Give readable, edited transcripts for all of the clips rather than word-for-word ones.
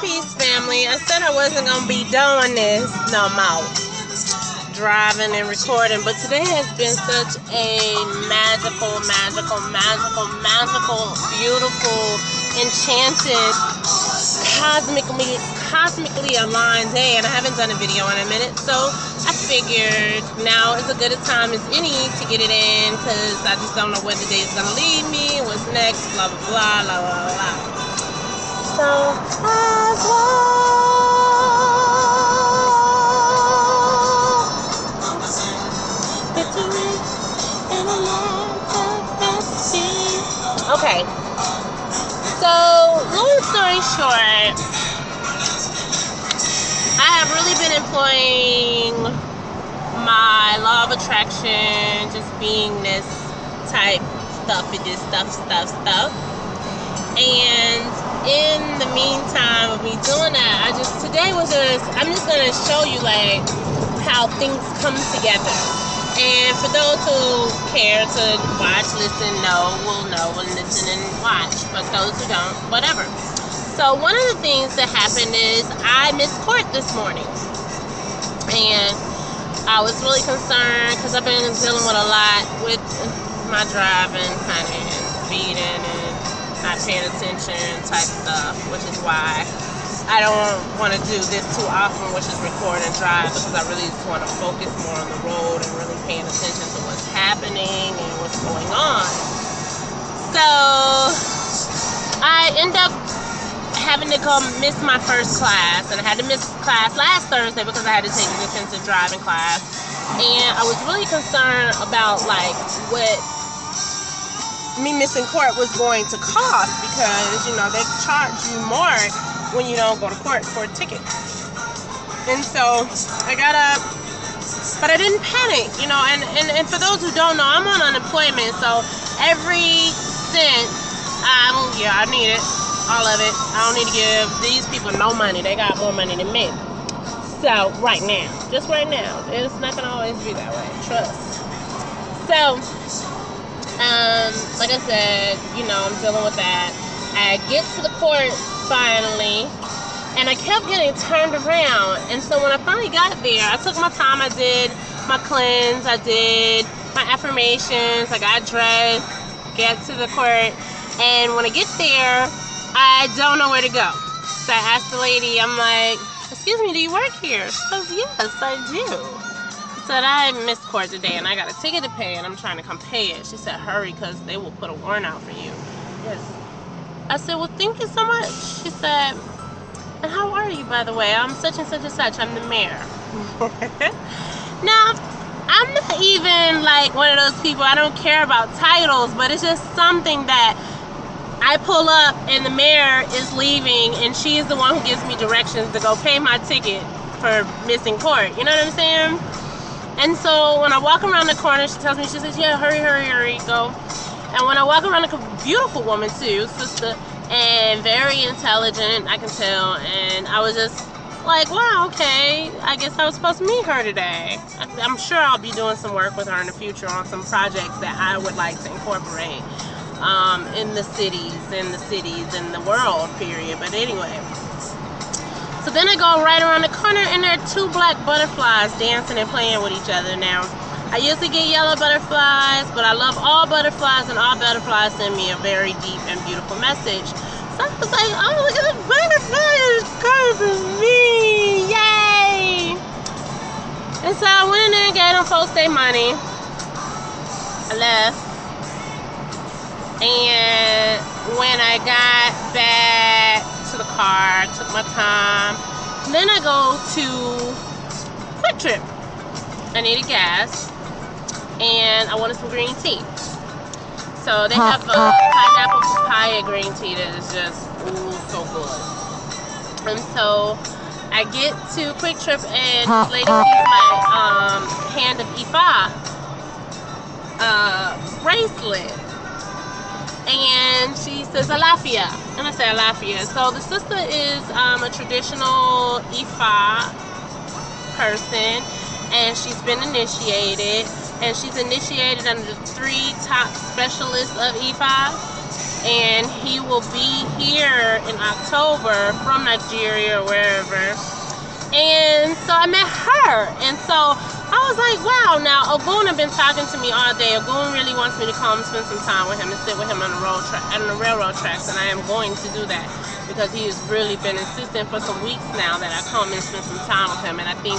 Peace, family. I said I wasn't going to be doing this. No, I'm out driving and recording, but today has been such a magical, beautiful, enchanted, cosmically aligned day, and I haven't done a video in a minute, so I figured now is as good a time as any to get it in, because I just don't know where the day is going to lead me, what's next, blah, blah, blah, blah, blah, blah. So, okay, so long story short, I have really been employing my law of attraction, just beingness type stuff, and in the meantime of me doing that, I'm just gonna show you like how things come together. And for those who care to watch, listen, will listen and watch. But those who don't, whatever. So one of the things that happened is I missed court this morning. And I was really concerned because I've been dealing with a lot with my driving, honey, and speeding and not paying attention type stuff, which is why I don't want to do this too often, which is record and drive, because I really just want to focus more on the road and really paying attention to what's happening and what's going on. So I end up having to go miss my first class, and I had to miss class last Thursday because I had to take a defensive driving class, and I was really concerned about like what me missing court was going to cost, because they charge you more when you don't go to court for a ticket. And so I got up, but I didn't panic, and for those who don't know, I'm on unemployment, so every cent I need it, all of it. I don't need to give these people no money. They got more money than me. So just right now, it's not gonna always be that way, trust. So like I said, I'm dealing with that. I get to the court finally, and I kept getting turned around. And so when I finally got there, I took my time. I did my cleanse, I did my affirmations, I got dressed, get to the court, and when I get there, I don't know where to go. So I asked the lady, I'm like, excuse me, do you work here? She goes, yes, I do. I said, I missed court today and I got a ticket to pay and I'm trying to come pay it. She said, hurry, because they will put a warrant out for you. Yes. I said, well, thank you so much. She said, and how are you, by the way? I'm such and such and such. I'm the mayor. Now, I'm not even like one of those people. I don't care about titles, but it's just something that I pull up and the mayor is leaving and she is the one who gives me directions to go pay my ticket for missing court. You know what I'm saying? And so when I walk around the corner, she tells me, she says, yeah, hurry, go. And when I walk around, a beautiful woman too, sister, and very intelligent, I can tell. And I was just like, wow, okay, I guess I was supposed to meet her today. I'm sure I'll be doing some work with her in the future on some projects that I would like to incorporate in the cities, in the world, period. But anyway, so then I go right around the corner, and there are two black butterflies dancing and playing with each other. Now, I usually get yellow butterflies, but I love all butterflies, and all butterflies send me a very deep and beautiful message. So I was like, oh, look at the butterfly is coming for me, yay! And so I went in there and gave them folks their money. I left. And when I got back to the car, I took my time. Then I go to Quick Trip. I needed gas, and I wanted some green tea. So they have a pineapple papaya green tea that is just so good. And so I get to Quick Trip, and this lady sees my hand of Ifa bracelet. And she says, Alafia. And I say, Alafia. So the sister is a traditional Ifa person, and she's been initiated. And she's initiated under the 3 top specialists of Ifa. and he will be here in October from Nigeria or wherever. And so I met her, and so I was like, wow. Now Ogun had been talking to me all day. Ogun really wants me to come spend some time with him and sit with him on the railroad tracks, and I am going to do that because he has really been insistent for some weeks now that I come and spend some time with him, and I think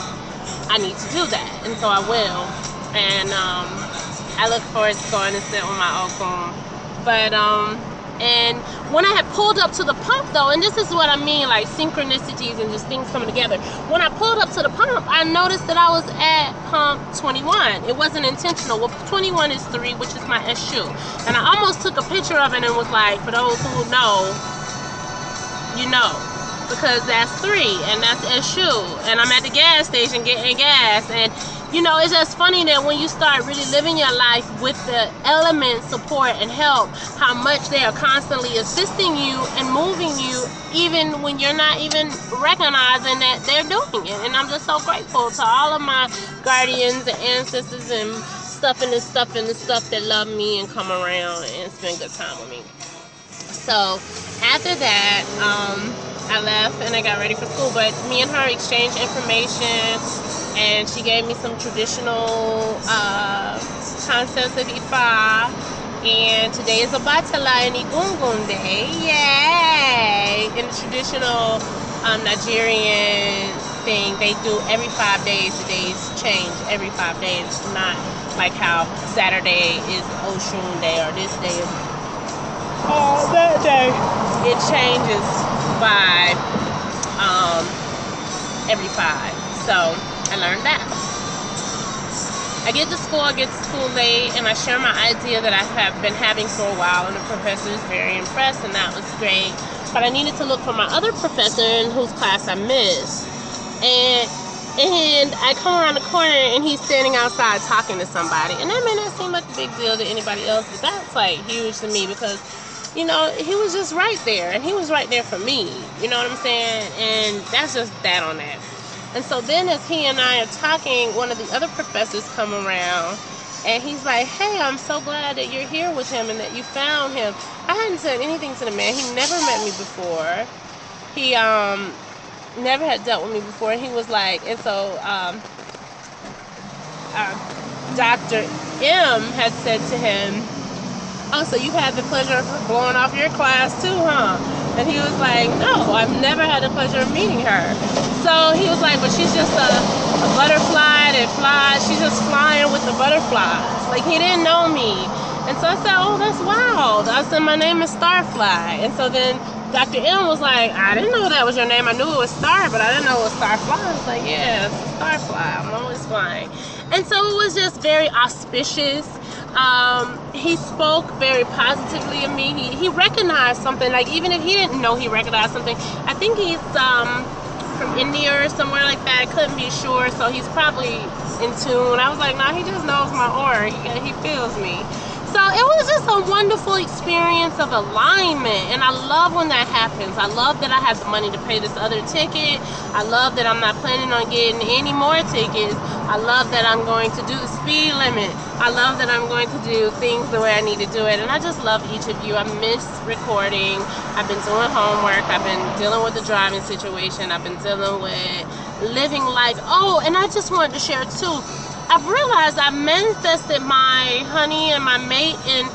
I need to do that, and so I will. And I look forward to going and sit with my Ogun. But and when I had pulled up to the pump, though, and this is what I mean, like synchronicities and just things coming together. When I pulled up to the pump, I noticed that I was at pump 21. It wasn't intentional. Well, 21 is 3, which is my SU. And I almost took a picture of it and was like, for those who know, you know, because that's 3 and that's SU. And I'm at the gas station getting gas. And you know, it's just funny that when you start really living your life with the element, support, and help, how much they are constantly assisting you and moving you, even when you're not even recognizing that they're doing it. And I'm just so grateful to all of my guardians and ancestors and stuff that love me and come around and spend good time with me. So after that, I left and I got ready for school, but me and her exchanged information. And she gave me some traditional concepts of Ifa. And today is Obatala and Egungun Day. Yay! In the traditional Nigerian thing, they do every 5 days. The days change every 5 days. It's not like how Saturday is Oshun Day or this day is that day. It changes by every 5. So I learned that. I get to school late, and I share my idea that I have been having for a while, and the professor is very impressed, and that was great. But I needed to look for my other professor in whose class I missed. And I come around the corner, and he's standing outside talking to somebody. And that may not seem like a big deal to anybody else, but that's like huge to me because, you know, he was just right there, and he was right there for me. You know what I'm saying? And that's just that on that. And so then as he and I are talking, one of the other professors come around, and he's like, hey, I'm so glad that you're here with him and that you found him. I hadn't said anything to the man. He never met me before. He never had dealt with me before. And he was like, and so Dr. M had said to him, oh, so you've had the pleasure of blowing off your class too, huh? And he was like, no, I've never had the pleasure of meeting her. So he was like, but she's just a butterfly that flies. She's just flying with the butterflies. Like, he didn't know me. And so I said, oh, that's wild. I said, my name is Starfly. And so then Dr. M was like, I didn't know that was your name. I knew it was Star, but I didn't know it was Starfly. I was like, yeah, it's Starfly. I'm always flying. And so it was just very auspicious. He spoke very positively of me. He recognized something, like even if he didn't know he recognized something. I think he's from India or somewhere like that. I couldn't be sure, so he's probably in tune. I was like, nah, he just knows my aura. He feels me. So it was just a wonderful experience of alignment, and I love when that happens. I love that I have the money to pay this other ticket. I love that I'm not planning on getting any more tickets. I love that I'm going to do the speed limit. I love that I'm going to do things the way I need to do it, and I just love each of you. I miss recording. I've been doing homework. I've been dealing with the driving situation. I've been dealing with living life. Oh, and I just wanted to share too. I've realized I manifested my honey and my mate in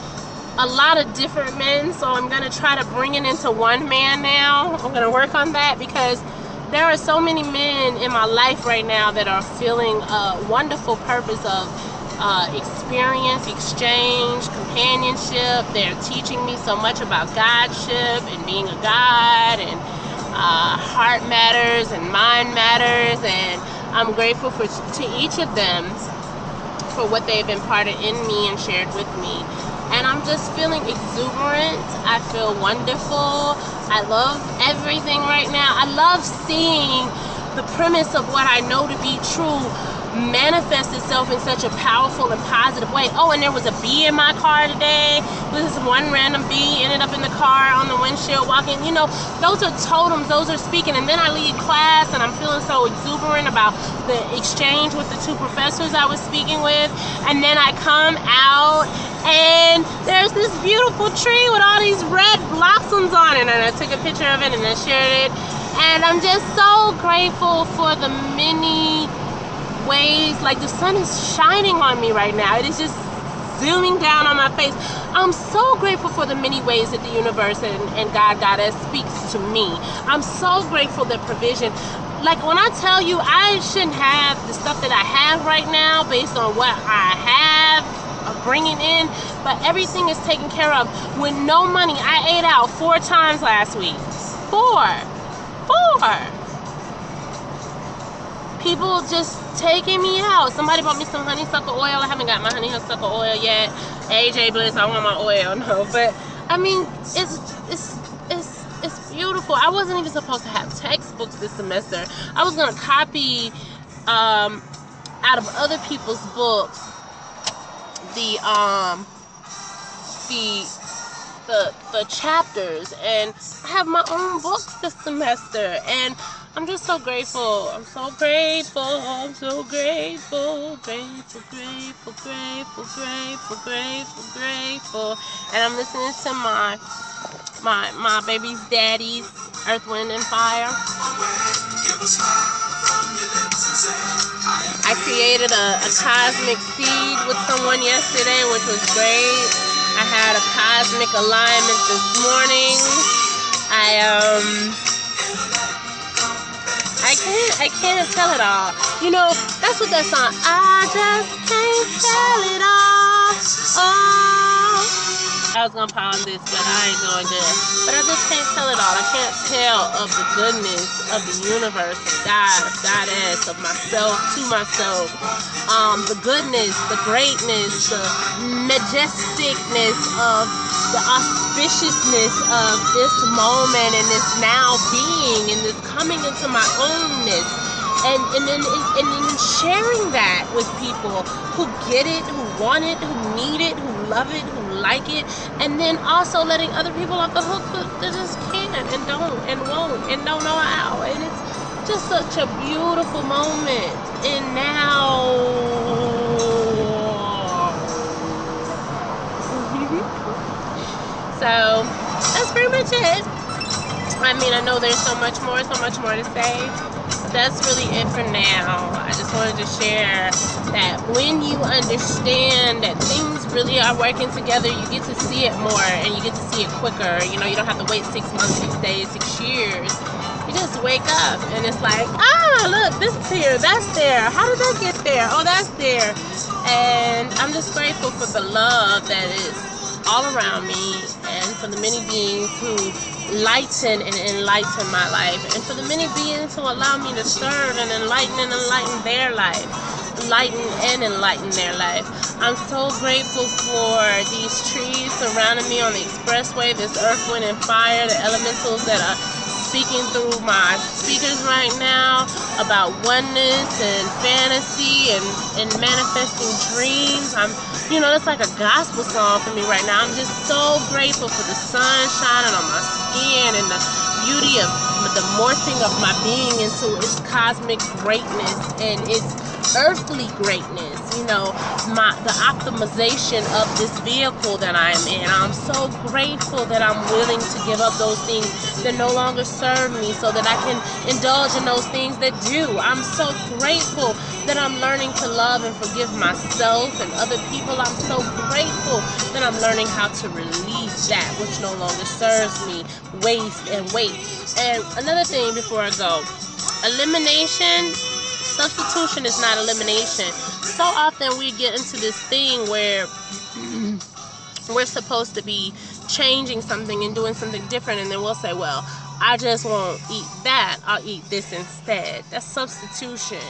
a lot of different men, so I'm going to try to bring it into one man now. I'm going to work on that because there are so many men in my life right now that are feeling a wonderful purpose of experience, exchange, companionship. They're teaching me so much about godship and being a god, and heart matters and mind matters, and I'm grateful to each of them for what they've imparted in me and shared with me. And I'm just feeling exuberant. I feel wonderful. I love everything right now. I love seeing the premise of what I know to be true manifest itself in such a powerful and positive way. Oh, and there was a bee in my car today. This one random bee ended up in the car on the windshield walking. You know, those are totems. Those are speaking. And then I leave class and I'm feeling so exuberant about the exchange with the two professors I was speaking with. And then I come out And there's this beautiful tree with all these red blossoms on it, and I took a picture of it and I shared it. And I'm just so grateful for the many ways, like the sun is shining on me right now. It is just zooming down on my face. I'm so grateful for the many ways that the universe and God Goddess speaks to me. I'm so grateful that provision, like when I tell you I shouldn't have the stuff that I have right now based on what I have bringing in, but everything is taken care of with no money. I ate out 4 times last week. 4. People just taking me out. Somebody bought me some honeysuckle oil. I haven't got my honeysuckle oil yet. AJ Bliss, I want my oil. No, but I mean, it's beautiful. I wasn't even supposed to have textbooks this semester. I was gonna copy out of other people's books the chapters, and I have my own books this semester, and I'm just so grateful. I'm so grateful. I'm so grateful. Grateful. And I'm listening to my baby's daddy's Earth, Wind, and Fire. I created a cosmic seed with someone yesterday, which was great. I had a cosmic alignment this morning. I can't tell it all. You know, that's what that song, I just can't tell it all. Oh. I was gonna pause this, but I ain't going to. But I just can't tell it all. I can't tell of the goodness of the universe, of God, of Goddess, of myself, to myself. The goodness, the greatness, the majesticness of the auspiciousness of this moment and this now being and this coming into my ownness. And then sharing that with people who get it, who want it, who need it, who love it, who like it, and then also letting other people off the hook that just can't and don't and won't and don't know how. And it's just such a beautiful moment. And now, so that's pretty much it. I mean, I know there's so much more to say. That's really it for now. I just wanted to share that when you understand that things really are working together, you get to see it more and you get to see it quicker. You know, you don't have to wait 6 months, 6 days, 6 years. You just wake up and it's like, look, this is here, that's there. How did that get there? Oh, that's there. And I'm just grateful for the love that is all around me and for the many beings who lighten and enlighten my life, and for the many beings who allow me to serve and enlighten their life. Lighten and enlighten their life. I'm so grateful for these trees surrounding me on the expressway, this earth, wind, and fire, the elementals that are speaking through my speakers right now about oneness and fantasy and manifesting dreams. It's like a gospel song for me right now. I'm just so grateful for the sun shining on my skin and the beauty of the morphing of my being into its cosmic greatness and its earthly greatness. The optimization of this vehicle that I'm in. I'm so grateful that I'm willing to give up those things that no longer serve me so that I can indulge in those things that do. I'm so grateful that I'm learning to love and forgive myself and other people. I'm so grateful that I'm learning how to release that which no longer serves me, waste and weight. And another thing before I go, elimination, substitution is not elimination. So often we get into this thing where we're supposed to be changing something and doing something different, and then we'll say, well, I just won't eat that, I'll eat this instead. That's substitution.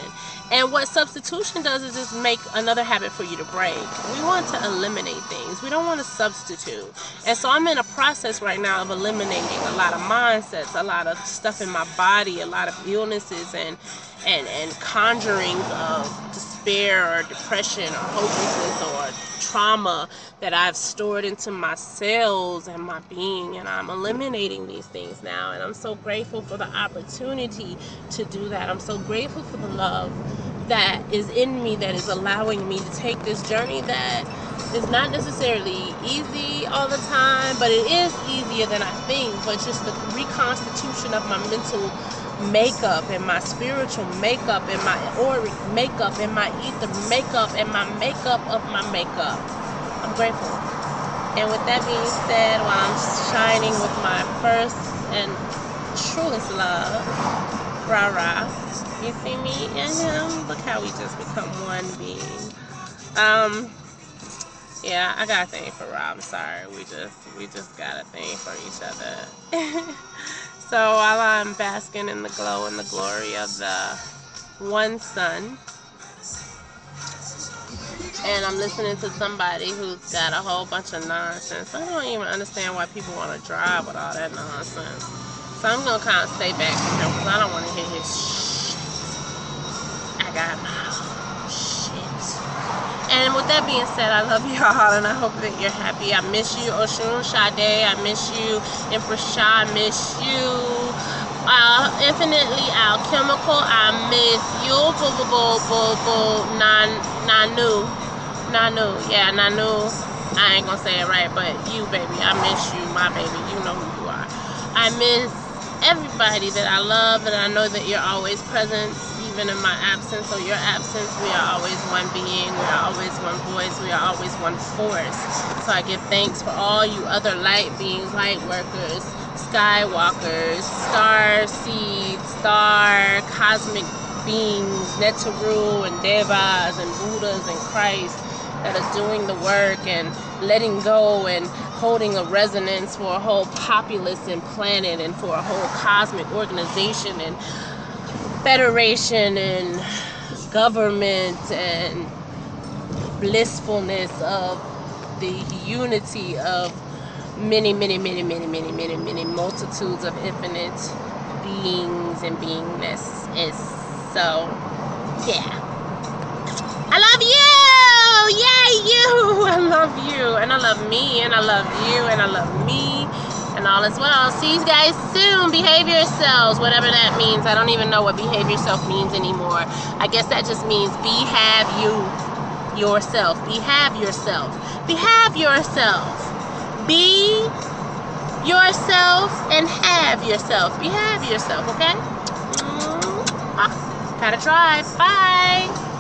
And what substitution does is just make another habit for you to break. We want to eliminate things. We don't want to substitute. And so I'm in a process right now of eliminating a lot of mindsets, a lot of stuff in my body, a lot of illnesses and conjurings of despair or depression or hopelessness or trauma that I've stored into my cells and my being, and I'm eliminating these things now, and I'm so grateful for the opportunity to do that. I'm so grateful for the love that is in me that is allowing me to take this journey that is not necessarily easy all the time, but it is easier than I think. But just the reconstitution of my mental makeup and my spiritual makeup and my auric makeup and my ether makeup and my makeup of my makeup. I'm grateful. And with that being said, while I'm shining with my first and truest love, rah-rah, you see me and him? Look how we just become one being. Yeah, I got a thing for Rob. I'm sorry. We just got a thing for each other. So while I'm basking in the glow and the glory of the one sun, and I'm listening to somebody who's got a whole bunch of nonsense, I don't even understand why people want to drive with all that nonsense. So I'm going to kind of stay back from him because I don't want to hear his shit. I got my own shit. And with that being said, I love y'all and I hope that you're happy. I miss you, Oshun Sade. I miss you, Empress Shah. I miss you, Infinitely Alchemical. I miss you, Nanu. Yeah, Nanu. I ain't gonna say it right, but you, baby. I miss you, my baby. You know who you are. I miss everybody that I love, and I know that you're always present, even in my absence or your absence. We are always one being. We are always one voice. We are always one force. So I give thanks for all you other light beings, light workers, skywalkers, star seeds, star cosmic beings, Netaru and Devas and Buddhas and Christ that are doing the work and letting go and holding a resonance for a whole populace and planet and for a whole cosmic organization and federation and government and blissfulness of the unity of many multitudes of infinite beings and beingness is. So yeah, I love you. Yay, you. I love you, and I love me, and I love you, and I love me, and all is well. See you guys soon. Behave yourselves, whatever that means. I don't even know what behave yourself means anymore. I guess that just means behave yourself. Behave yourself. Behave yourself. Be yourself and have yourself. Behave yourself, okay? Gotta try. Bye.